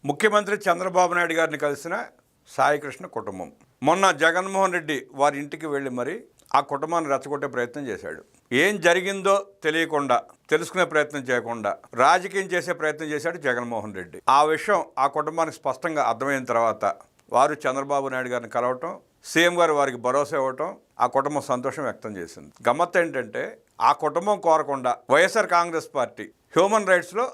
ముఖ్యమంత్రి చంద్రబాబు నాయుడు గారిని కలిసిన సాయికృష్ణ కుటుంబం మొన్న జగన్మోహన్ రెడ్డి వారి ఇంటికి వెళ్ళి మరి ఆ కుటుంబాన్ని రెచ్చగొట్టే ప్రయత్నం చేశాడు. ఏం జరిగిందో తెలియకుండా, తెలుసుకునే ప్రయత్నం చేయకుండా రాజకీయం చేసే ప్రయత్నం చేశాడు జగన్మోహన్ రెడ్డి. ఆ విషయం ఆ కుటుంబానికి స్పష్టంగా అర్థమైన తర్వాత వారు చంద్రబాబు నాయుడు గారిని కలవటం, సీఎం గారు వారికి భరోసా ఇవ్వటం, ఆ కుటుంబం సంతోషం వ్యక్తం చేసింది. గమ్మత్తు ఏంటంటే ఆ కుటుంబం కోరకుండా వైఎస్ఆర్ కాంగ్రెస్ పార్టీ హ్యూమన్ రైట్స్లో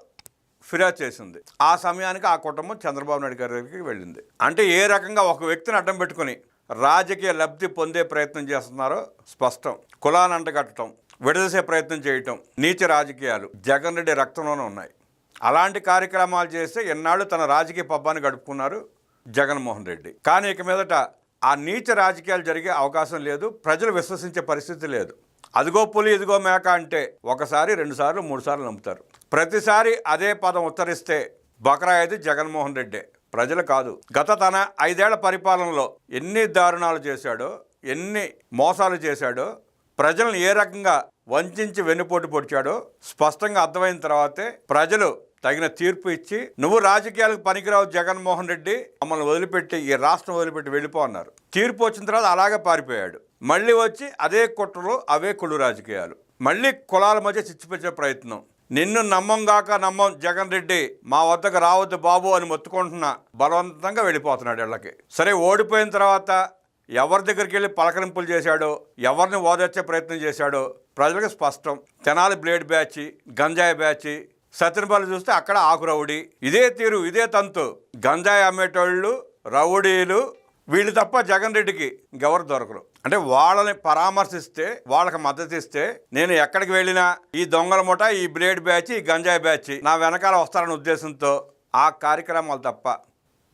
ఫిర్యాదు చేసింది. ఆ సమయానికి ఆ కుటుంబం చంద్రబాబు నాయుడు గారి దగ్గరికి వెళ్ళింది. అంటే ఏ రకంగా ఒక వ్యక్తిని అడ్డం పెట్టుకుని రాజకీయ లబ్ధి పొందే ప్రయత్నం చేస్తున్నారో స్పష్టం. కులాన్ని అంటగట్టడం, విడదీసే ప్రయత్నం చేయటం, నీచ రాజకీయాలు జగన్ రెడ్డి రక్తంలోనే ఉన్నాయి. అలాంటి కార్యక్రమాలు చేస్తే ఎన్నాళ్ళు తన రాజకీయ పబ్బాన్ని గడుపుకున్నారు జగన్మోహన్ రెడ్డి. కానీ ఇక మీదట ఆ నీచ రాజకీయాలు జరిగే అవకాశం లేదు, ప్రజలు విశ్వసించే పరిస్థితి లేదు. అదిగో పులి ఇదిగో మేక అంటే ఒకసారి, 2 సార్లు, 3 సార్లు నమ్ముతారు. ప్రతిసారి అదే పదం ఉత్తరిస్తే బకరాయిది జగన్మోహన్ రెడ్డే, ప్రజలు కాదు. గత తన 5 ఏళ్ల పరిపాలనలో ఎన్ని దారుణాలు చేశాడో, ఎన్ని మోసాలు చేశాడో, ప్రజలను ఏ రకంగా వంచి వెన్నుపోటు పొడిచాడో స్పష్టంగా అర్థమైన తర్వాతే ప్రజలు తగిన తీర్పు ఇచ్చి, నువ్వు రాజకీయాలకు పనికిరావు జగన్మోహన్ రెడ్డి, మమ్మల్ని వదిలిపెట్టి ఈ రాష్ట్రం వదిలిపెట్టి వెళ్ళిపో అన్నారు. తీర్పు వచ్చిన తర్వాత అలాగే పారిపోయాడు. మళ్ళీ వచ్చి అదే కుట్రలు, అవే కుళ్ళు రాజకీయాలు, మళ్ళీ కులాల మధ్య చిచ్చుపెచ్చే ప్రయత్నం. నిన్ను నమ్మంగాక నమ్మం జగన్ రెడ్డి, మా వద్దకు రావద్దు బాబు అని మొత్తుకుంటున్నా బలవంతంగా వెళ్ళిపోతున్నాడు ఇళ్ళకి. సరే, ఓడిపోయిన తర్వాత ఎవరి దగ్గరికి వెళ్ళి పలకరింపులు చేశాడో, ఎవరిని ఓదార్చే ప్రయత్నం చేశాడో ప్రజలకు స్పష్టం. తెనాలి బ్లేడ్ బ్యాచ్, గంజాయి బ్యాచ్, సత్యనపల్లి చూస్తే అక్కడ ఆకు రౌడీ. ఇదే తీరు, ఇదే తంతు. గంజాయి అమ్మేటోళ్ళు, రౌడీలు, వీళ్ళు తప్ప జగన్ రెడ్డికి ఇంకెవరు దొరకరు. అంటే వాళ్ళని పరామర్శిస్తే, వాళ్ళకి మద్దతు ఇస్తే, నేను ఎక్కడికి వెళ్ళినా ఈ దొంగల ముఠ, ఈ బ్లేడ్ బ్యాచ్, ఈ గంజాయి బ్యాచ్ నా వెనకాల వస్తారనే ఉద్దేశంతో ఆ కార్యక్రమాలు తప్ప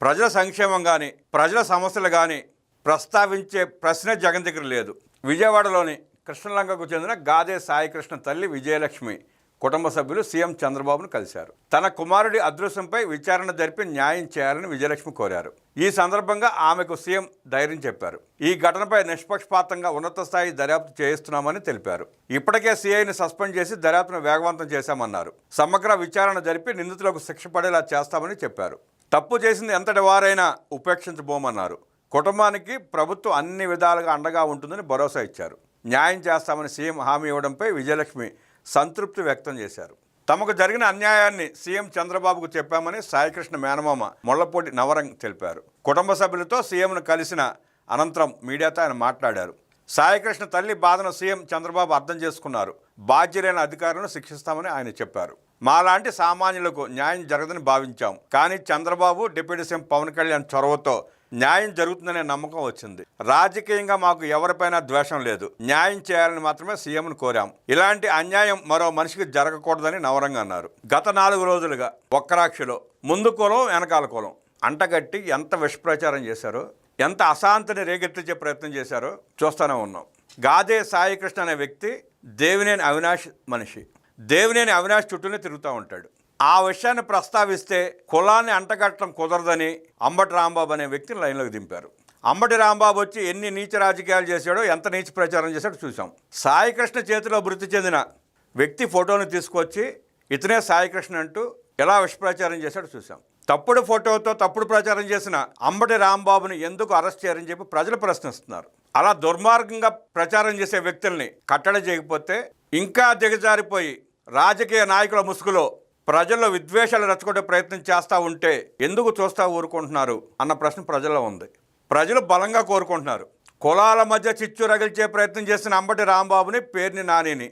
ప్రజల సంక్షేమం కానీ, ప్రజల సమస్యలు కానీ ప్రస్తావించే ప్రశ్నే జగన్ దగ్గర లేదు. విజయవాడలోని కృష్ణలంకకు చెందిన గాదే సాయికృష్ణ తల్లి విజయలక్ష్మి కుటుంబ సభ్యులు సీఎం చంద్రబాబును కలిశారు. తన కుమారుడి అదృశ్యంపై విచారణ జరిపి న్యాయం చేయాలని విజయలక్ష్మి కోరారు. ఈ సందర్భంగా ఆమెకు సీఎం ధైర్యం చెప్పారు. ఈ ఘటనపై నిష్పక్షపాతంగా ఉన్నత స్థాయి దర్యాప్తు చేయిస్తున్నామని తెలిపారు. ఇప్పటికే సీఐని సస్పెండ్ చేసి దర్యాప్తును వేగవంతం చేశామన్నారు. సమగ్ర విచారణ జరిపి నిందితులకు శిక్ష పడేలా చేస్తామని చెప్పారు. తప్పు చేసింది ఎంతటి వారైనా ఉపేక్షించబోమన్నారు. కుటుంబానికి ప్రభుత్వం అన్ని విధాలుగా అండగా ఉంటుందని భరోసా ఇచ్చారు. న్యాయం చేస్తామని సీఎం హామీ ఇవ్వడంపై విజయలక్ష్మి సంతృప్తి వ్యక్తం చేశారు. తమకు జరిగిన అన్యాయాన్ని సీఎం చంద్రబాబుకు చెప్పామని సాయికృష్ణ మేనమామ ముళ్లపూడి నవరంగ్ తెలిపారు. కుటుంబ సభ్యులతో సీఎంను కలిసిన అనంతరం మీడియాతో ఆయన మాట్లాడారు. సాయికృష్ణ తల్లి బాధను సీఎం చంద్రబాబు అర్థం చేసుకున్నారు. బాధ్యులైన అధికారులను శిక్షిస్తామని ఆయన చెప్పారు. మాలాంటి సామాన్యులకు న్యాయం జరగదని భావించాం, కానీ చంద్రబాబు, డిప్యూటీ సీఎం పవన్ కళ్యాణ్ చొరవతో న్యాయం జరుగుతుందనే నమ్మకం వచ్చింది. రాజకీయంగా మాకు ఎవరిపైనా ద్వేషం లేదు, న్యాయం చేయాలని మాత్రమే సీఎంను కోరాం. ఇలాంటి అన్యాయం మరో మనిషికి జరగకూడదని నవరంగ అన్నారు. గత 4 రోజులుగా ఒక్కరాక్షిలో ముందు కులం, వెనకాల కులం అంటగట్టి ఎంత విషప్రచారం చేశారో, ఎంత అశాంతిని రేగెత్తించే ప్రయత్నం చేశారో చూస్తూనే ఉన్నాం. గాదే సాయికృష్ణ అనే వ్యక్తి దేవినేని అవినాష్ మనిషి. దేవినేని అవినాష్ చుట్టూనే తిరుగుతూ ఉంటాడు. ఆ విషయాన్ని ప్రస్తావిస్తే కులాన్ని అంటగట్టడం కుదరదని అంబటి రాంబాబు అనే వ్యక్తిని లైన్లోకి దింపారు. అంబటి రాంబాబు వచ్చి ఎన్ని నీచ రాజకీయాలు చేశాడో, ఎంత నీచ ప్రచారం చేశాడో చూసాం. సాయికృష్ణ చేతిలో మృతి చెందిన వ్యక్తి ఫోటోను తీసుకొచ్చి ఇతనే సాయికృష్ణ అంటూ ఎలా విషప్రచారం చేశాడో చూసాం. తప్పుడు ఫోటోతో తప్పుడు ప్రచారం చేసిన అంబటి రాంబాబుని ఎందుకు అరెస్ట్ చేయాలని చెప్పి ప్రజలు ప్రశ్నిస్తున్నారు. అలా దుర్మార్గంగా ప్రచారం చేసే వ్యక్తుల్ని కట్టడి చేయకపోతే ఇంకా దిగజారిపోయి రాజకీయ నాయకుల ముసుగులో ప్రజల్లో విద్వేషాలు రెచ్చగొట్టే ప్రయత్నం చేస్తూ ఉంటే ఎందుకు చూస్తూ ఊరుకుంటున్నారు అన్న ప్రశ్న ప్రజల్లో ఉంది. ప్రజలు బలంగా కోరుకుంటున్నారు. కులాల మధ్య చిచ్చు రగిల్చే ప్రయత్నం చేసిన అంబటి రాంబాబుని, పేర్ని నానిని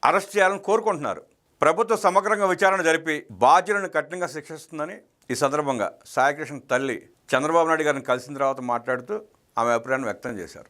అరెస్ట్ చేయాలని కోరుకుంటున్నారు. ప్రభుత్వం సమగ్రంగా విచారణ జరిపి బాధ్యులను కఠినంగా శిక్షిస్తుందని ఈ సందర్భంగా సాయికృష్ణ తల్లి చంద్రబాబు నాయుడు గారిని కలిసిన తర్వాత మాట్లాడుతూ ఆమె అభిప్రాయాన్ని వ్యక్తం చేశారు.